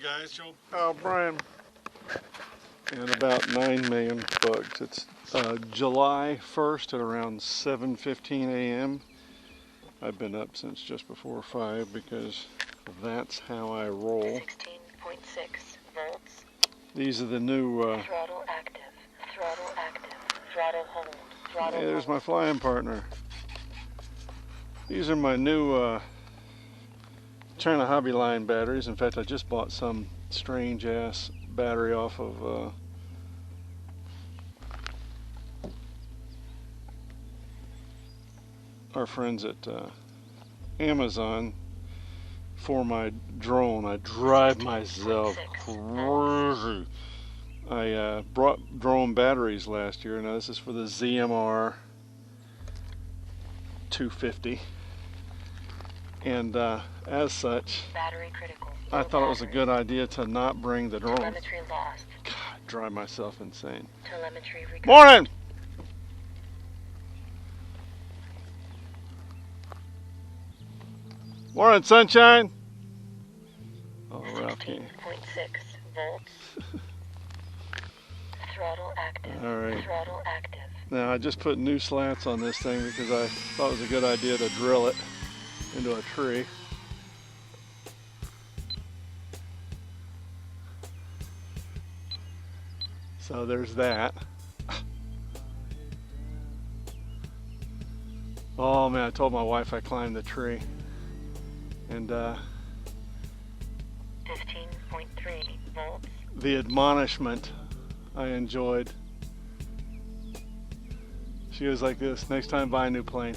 guys, Joe. Brian. And about 9 million bugs. It's July 1st at around 7:15 a.m. I've been up since just before 5 because that's how I roll. 16.6 volts. These are the new... throttle active, throttle hold, throttle hey, there's hold. my flying partner. These are my new China Hobby Line batteries. In fact, I just bought some strange ass battery off of our friends at Amazon for my drone. I drive myself crazy. I brought drone batteries last year. Now this is for the ZMR 250, and as such, Battery critical. I thought it was a good idea to not bring the drone. Telemetry lost. God, drive myself insane. Telemetry recovered. Morning! Morning, sunshine! Oh, Ralph can't. 16.6 volts. Throttle active. All right. Throttle active. Now, I just put new slats on this thing because I thought it was a good idea to drill it into a tree. So there's that. Oh man, I told my wife I climbed the tree. And 15.3 volts. the admonishment I enjoyed. She was like this: next time buy a new plane.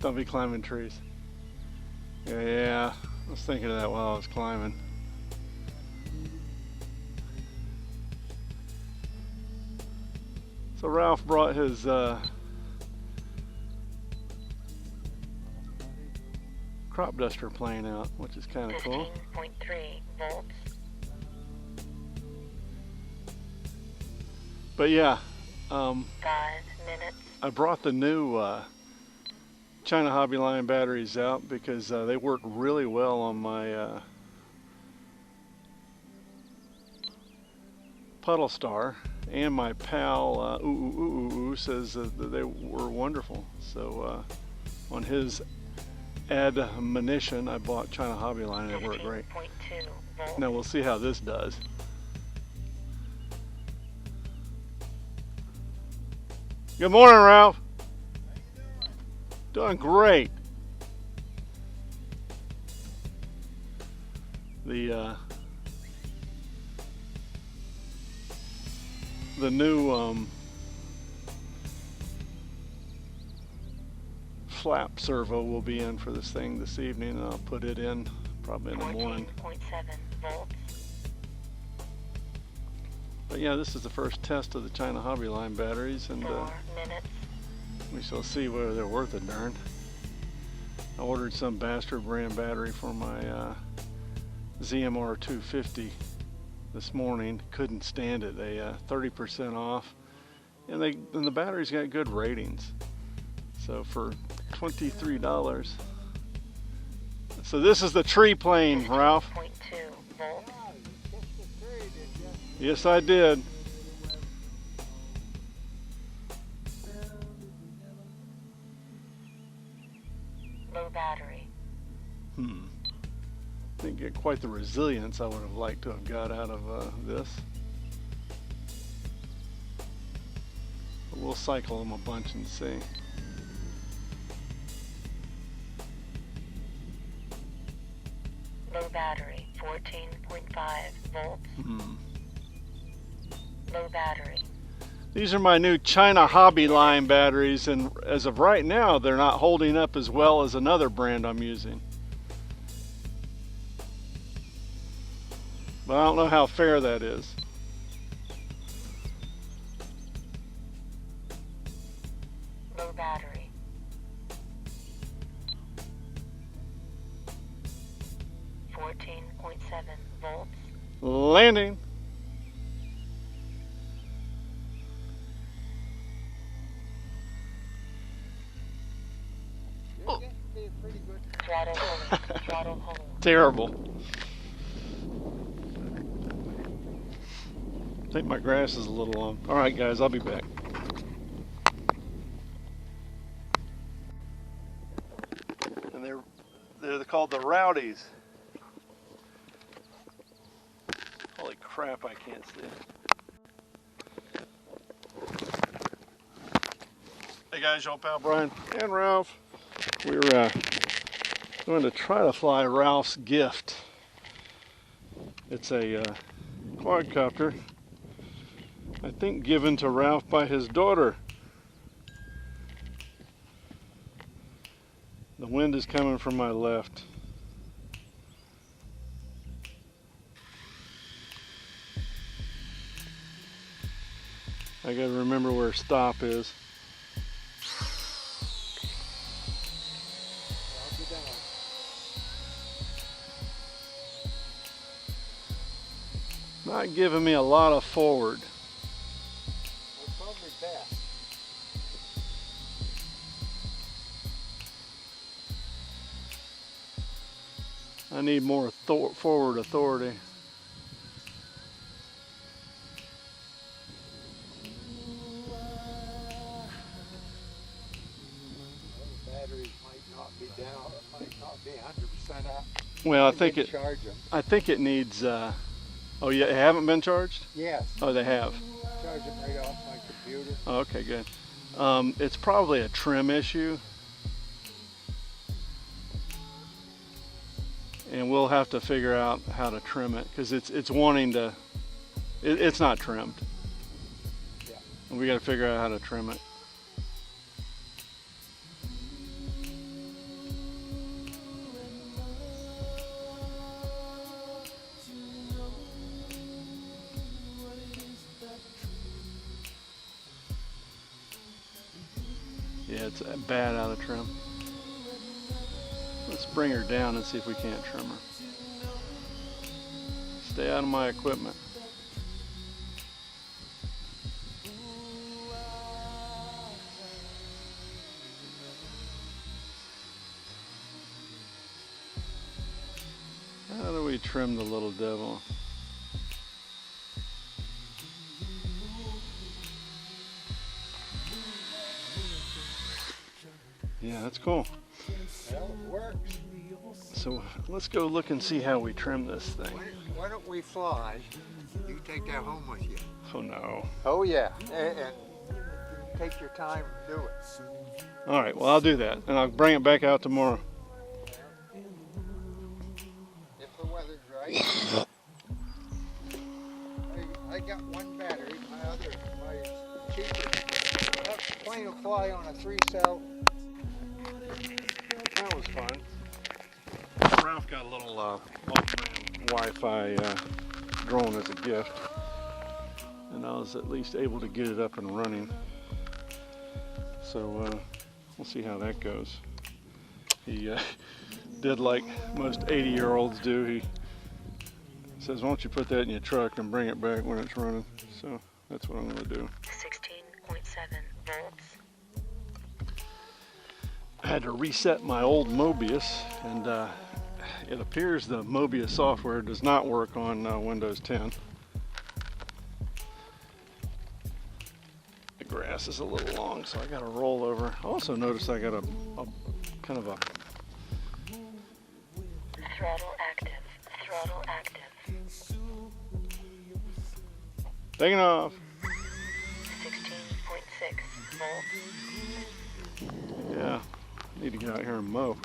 Don't be climbing trees. Yeah, I was thinking of that while I was climbing. So Ralph brought his crop duster plane out, which is kind of cool. 15.3 volts. But yeah, 5 minutes. I brought the new China Hobby Line batteries out because they work really well on my Puddle Star, and my pal says that they were wonderful. So on his admonition, I bought China Hobby Line and they work great. 15.2 volts. Now we'll see how this does. Good morning, Ralph. Doing great. The new flap servo will be in for this thing this evening, and I'll put it in probably in the morning. 14.7 volts. But yeah, this is the first test of the China Hobby Line batteries, and 4 minutes. we shall see whether they're worth a darn. I ordered some bastard brand battery for my ZMR 250 this morning. Couldn't stand it. They 30% off, and the battery's got good ratings. So for $23. So this is the tree plane, Ralph. 15.2 volts. Yes, I did. Low battery. Didn't get quite the resilience I would have liked to have got out of this. But we'll cycle them a bunch and see. Low battery. 14.5 volts. Low battery. These are my new China Hobby Line batteries, and as of right now, they're not holding up as well as another brand I'm using. But I don't know how fair that is. Low battery. .7 volts. Landing. Throttle hold. Throttle hold. Terrible. I think my grass is a little long. All right, guys, I'll be back. And they're called the Rowdies. Holy crap, I can't see. Hey guys, your pal Brian and Ralph. We're going to try to fly Ralph's gift. It's a quadcopter, I think given to Ralph by his daughter. The wind is coming from my left. I gotta remember where stop is. Not giving me a lot of forward. We're probably best. I need more forward authority. The batteries might not be down, it might not be 100% up. Well, I We think did it. charge them. I think it needs. Oh yeah, they haven't been charged. Yes, Oh, they have. charge them right off my computer. Oh, okay, good. It's probably a trim issue, and we'll have to figure out how to trim it because it's wanting to. It's not trimmed. Yeah. And we got to figure out how to trim it. Yeah, it's bad out of trim. Let's bring her down and see if we can't trim her. Stay out of my equipment. How do we trim the little devil? Yeah, that's cool. Well, it works. So let's go look and see how we trim this thing. Why don't we fly? You take that home with you. Oh no. Oh yeah, and take your time and do it. All right, well I'll do that, and I'll bring it back out tomorrow. If the weather's right. I got one battery, my cheaper. That plane will fly on a 3-cell. That was fun. Ralph got a little off-brand Wi-Fi drone as a gift, and I was at least able to get it up and running. So we'll see how that goes. He did like most 80-year-olds do. He says, "Why don't you put that in your truck and bring it back when it's running?" So that's what I'm going to do. 16.7 volts. I had to reset my old Mobius, and it appears the Mobius software does not work on Windows 10. The grass is a little long, so I got to roll over. I also noticed I got a kind of a Throttle active. Throttle active. taking off. 16.6 volts. Yeah, need to get out here and mow.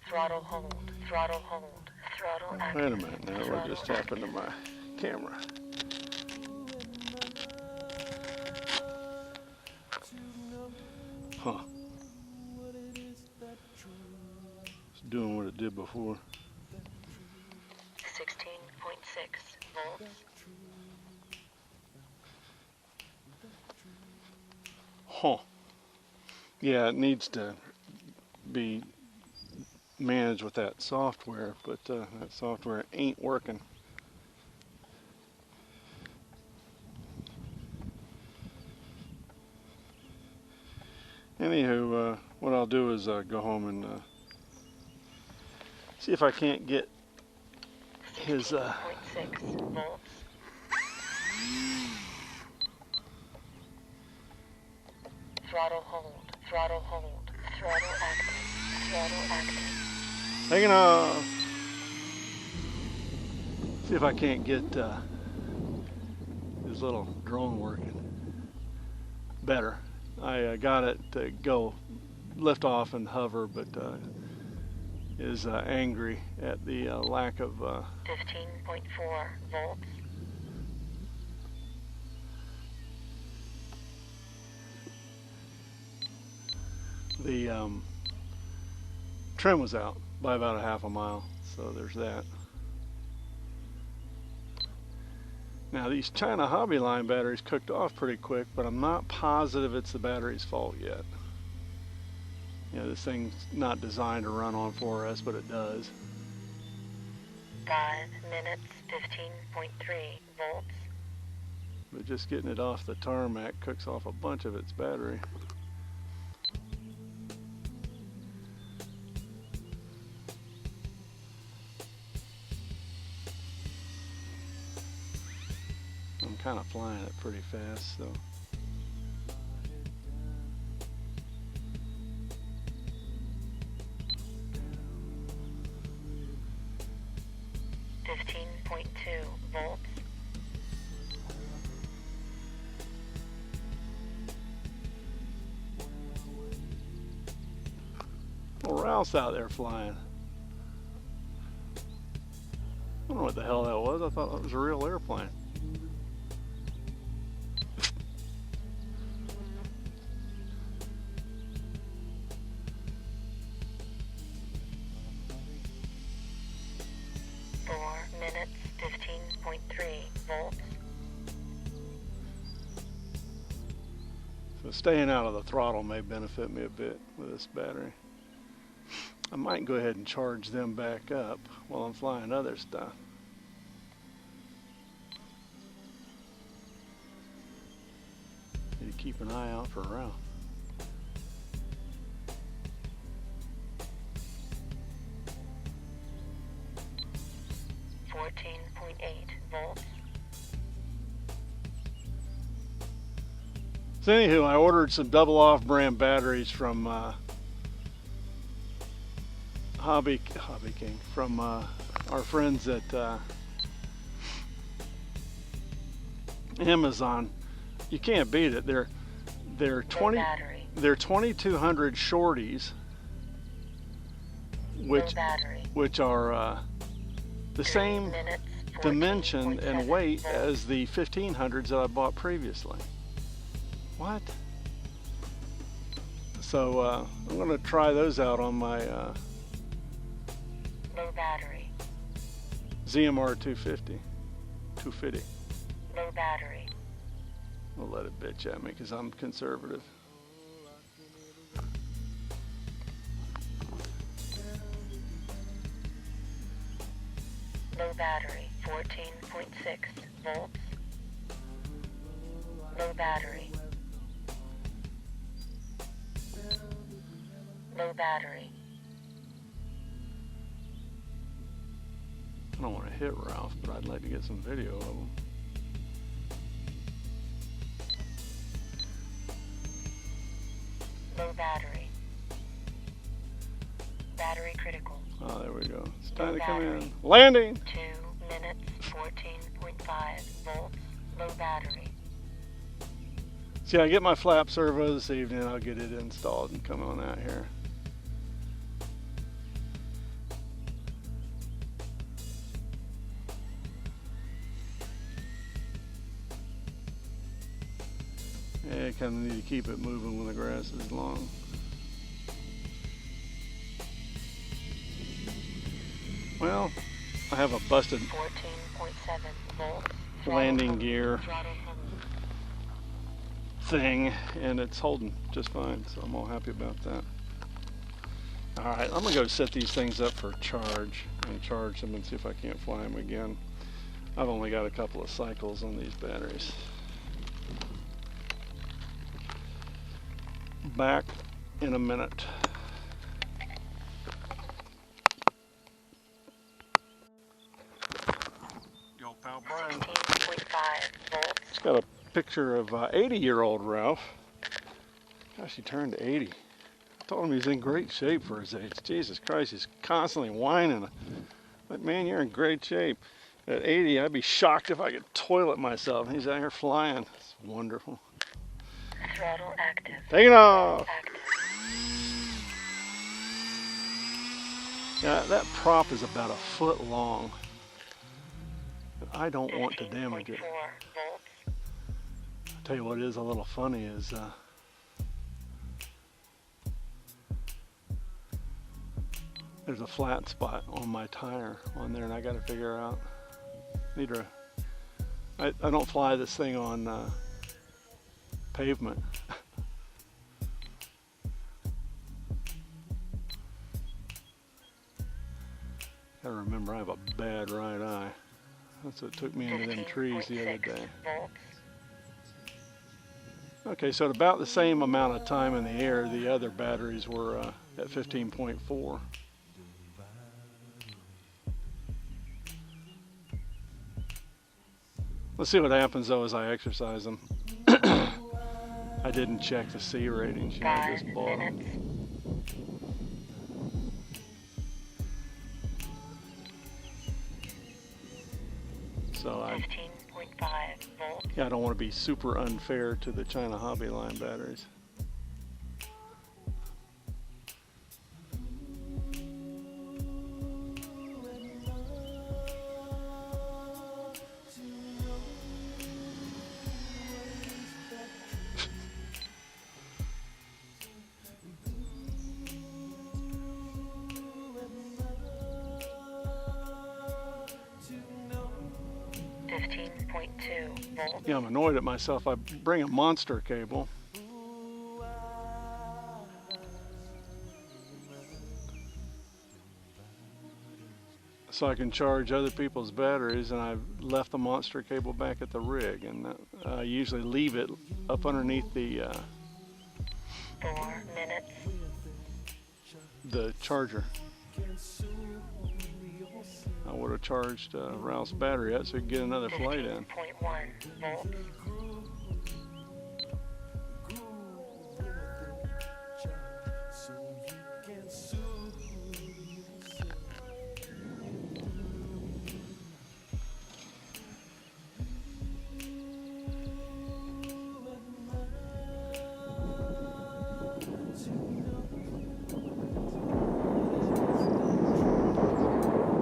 Throttle hold. Throttle hold. Throttle active. Wait a minute now, what just happened to my camera? Huh. It's doing what it did before. 16.6 volts. Huh. Yeah, it needs to be managed with that software, but that software ain't working. Anywho, what I'll do is go home and See if I can't get his 16.6 volts. Throttle hold, throttle hold, throttle active, throttle active. hanging off. See if I can't get his little drone working better. I got it to go lift off and hover, but is angry at the lack of 15.4 volts. the trim was out by about a half a mile, so there's that. Now these China Hobby Line batteries cooked off pretty quick, but I'm not positive it's the battery's fault yet. You know, this thing's not designed to run on 4S, but it does. 5 minutes, 15.3 volts. But just getting it off the tarmac cooks off a bunch of its battery. I'm kind of flying it pretty fast, so. 15.2 volts. Well, Ralph's out there flying. I don't know what the hell that was. I thought that was a real airplane. Minutes, 15.3 volts. So staying out of the throttle may benefit me a bit with this battery. I might go ahead and charge them back up while I'm flying other stuff. Need to keep an eye out for Ralph. Volts. So anywho, I ordered some double off brand batteries from Hobby King, from our friends at Amazon. You can't beat it. They're 2200 shorties, which are the same dimension and weight as the 1500s that I bought previously. What? So I'm going to try those out on my low battery. ZMR 250. Low battery. I'll let it bitch at me because I'm conservative. Low battery, 14.6 volts. Low battery. Low battery. I don't want to hit Ralph, but I'd like to get some video of him. Low battery. Battery critical. Oh, there we go. It's time to come in. Landing! 2 minutes, 14.5 volts. Low battery. See, I get my flap servo this evening. I'll get it installed and come on out here. Yeah, kind of need to keep it moving when the grass is long. Well, I have a busted 14.7 volts. landing gear thing, and it's holding just fine, so I'm all happy about that. Alright, I'm gonna go set these things up for charge and charge them and see if I can't fly them again. I've only got a couple of cycles on these batteries. Back in a minute. pal Brian. 16.5 volts. It's got a picture of 80-year-old Ralph. Gosh, he turned 80. I told him he's in great shape for his age. Jesus Christ, he's constantly whining. But man, you're in great shape. At 80, I'd be shocked if I could toilet myself. He's out here flying. It's wonderful. Throttle active. Take it off. Active. Yeah, that prop is about a foot long. I don't want to damage it. 15.4 volts. I'll tell you what is a little funny is there's a flat spot on my tire on there, and I got to figure out. I don't fly this thing on pavement. Gotta remember I have a bad right eye. That's what took me into them trees the other day. Volts. Okay, so at about the same amount of time in the air, the other batteries were at 15.4. Let's see what happens though as I exercise them. I didn't check the C ratings, you know, 5 just bought them. minutes. So 15.5 volts. yeah, I don't want to be super unfair to the China Hobby Line batteries. Yeah, I'm annoyed at myself. I bring a monster cable. So I can charge other people's batteries, and I've left the monster cable back at the rig, and I usually leave it up underneath the 4 minutes. the charger. I would have charged Ralph's battery up so we could get another flight in. 15.1 volts.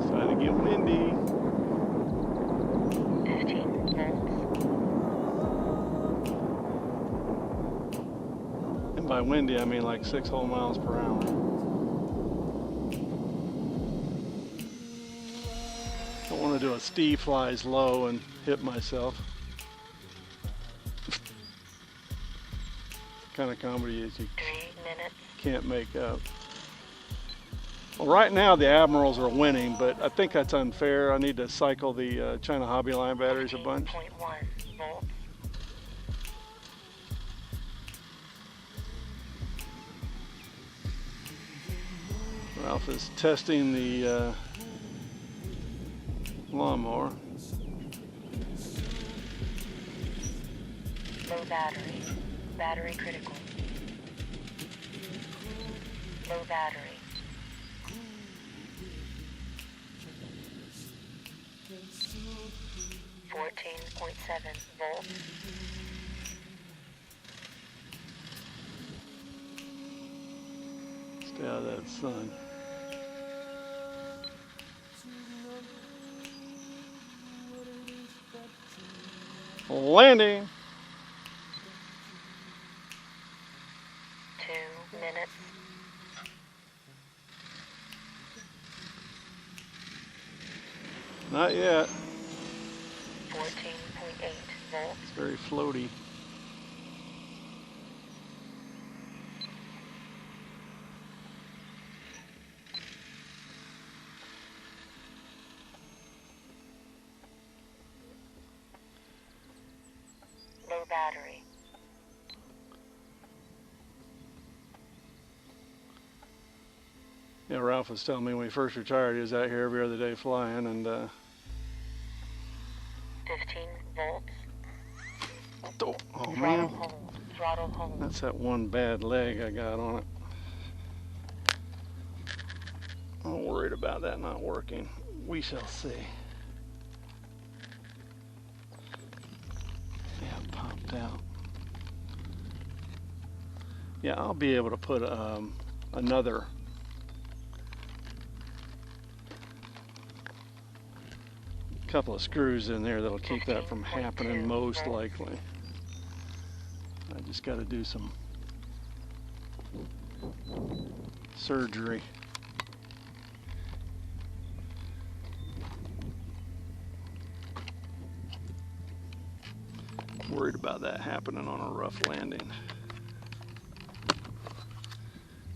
Starting to get windy. 15 volts. And by windy, I mean like 6 whole miles per hour. Don't want to do a Steve flies low and hit myself. Kind of comedy is you 3 minutes. can't make up. Well, right now the Admirals are winning, but I think that's unfair. I need to cycle the China Hobby Line batteries a bunch. 15.1 volts. Ralph is testing the lawnmower. Low battery. Battery critical. Low battery. .7 volts. Stay out of that sun. Landing. 2 minutes. Not yet. 14.8 volts. It's very floaty. Low battery. Yeah, Ralph was telling me when he first retired, he was out here every other day flying, and 15 volts. Oh Throttle man, hold. Throttle hold. that's that one bad leg I got on it. I'm worried about that not working. We shall see. Yeah, it popped out. Yeah, I'll be able to put another couple of screws in there that'll keep that from happening most likely. I just got to do some surgery. Worried about that happening on a rough landing.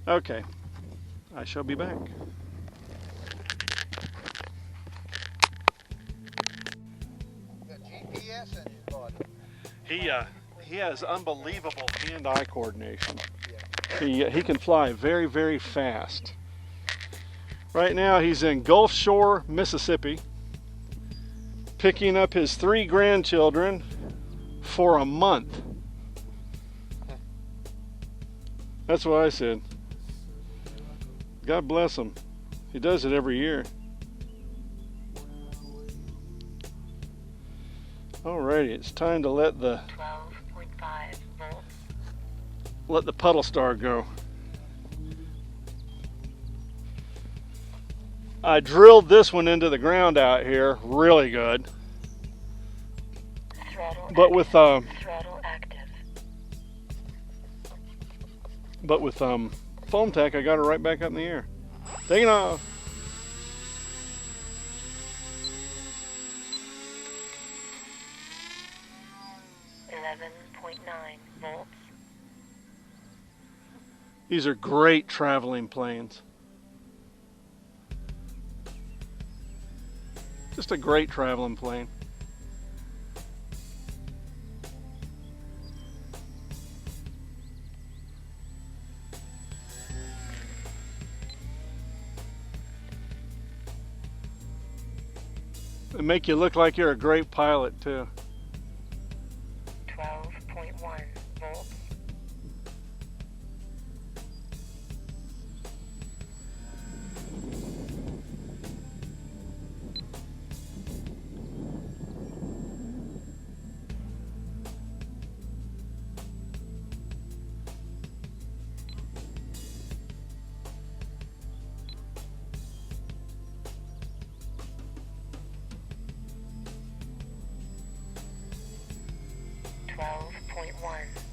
Okay, I shall be back. Got GPS in his body. He has unbelievable hand-eye coordination. He can fly very, very fast. Right now he's in Gulf Shore, Mississippi, picking up his 3 grandchildren for a month. That's what I said. God bless him. He does it every year. Alrighty, it's time to let the 12.5 volts. puddle star go. I drilled this one into the ground out here really good. Throttle But with throttle active. foam tack, I got her right back up in the air. Taking off. .9 volts. These are great traveling planes. Just a great traveling plane. They make you look like you're a great pilot too. 12.1 volts.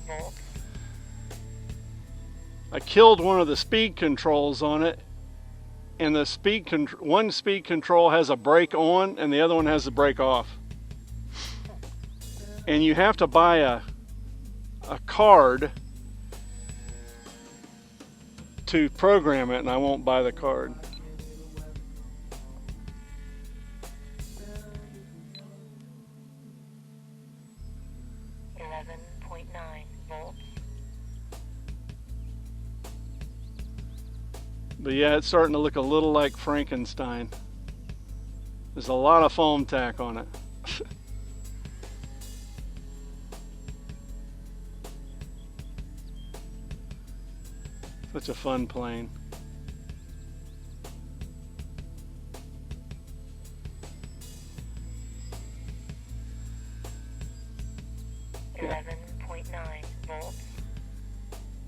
Volts. I killed one of the speed controls on it, and the one speed control has a brake on and the other one has a brake off. And you have to buy a card to program it, and I won't buy the card. Volts. But yeah, it's starting to look a little like Frankenstein. There's a lot of foam tack on it. Such a fun plane. Yeah. 11.9 volts.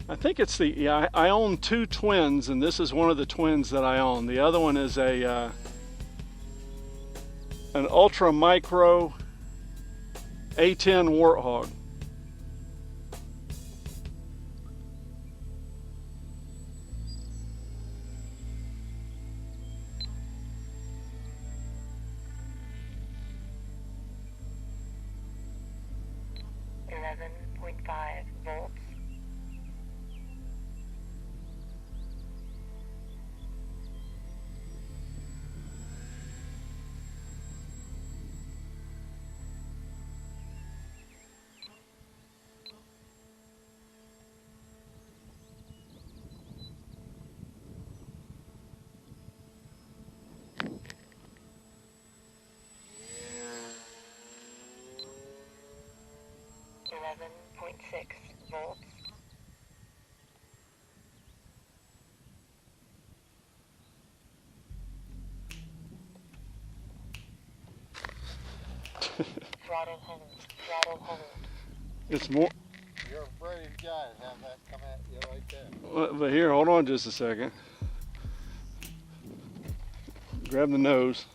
I think it's I own 2 twins, and this is one of the twins that I own. The other one is an ultra micro A10 Warthog. Volts. 11.6 volts. Throttle hold. Throttle hold. It's more. You're a brave guy to have that come at you like that. But here, hold on just a second. Grab the nose.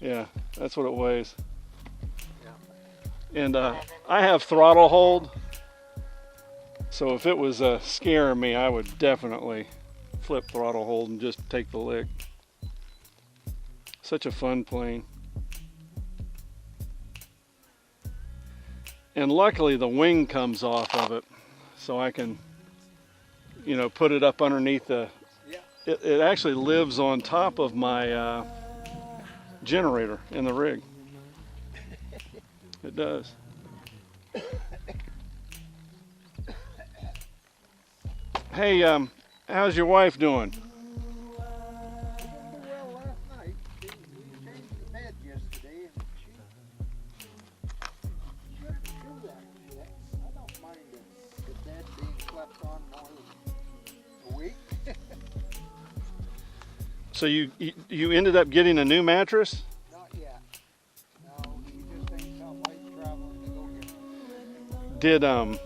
Yeah, that's what it weighs. Yeah. And I have throttle hold, so if it was scaring me, I would definitely flip throttle hold and just take the lick. Such a fun plane. And luckily the wing comes off of it, so I can, you know, put it up underneath the. Yeah. It actually lives on top of my generator in the rig. It does. Hey, how's your wife doing? Well, last night, we changed the bed yesterday, and she shouldn't do that yet. I don't mind the bed being slept on more than a week. So you ended up getting a new mattress? Not yet. No, she just ain't got light traveling to go get one.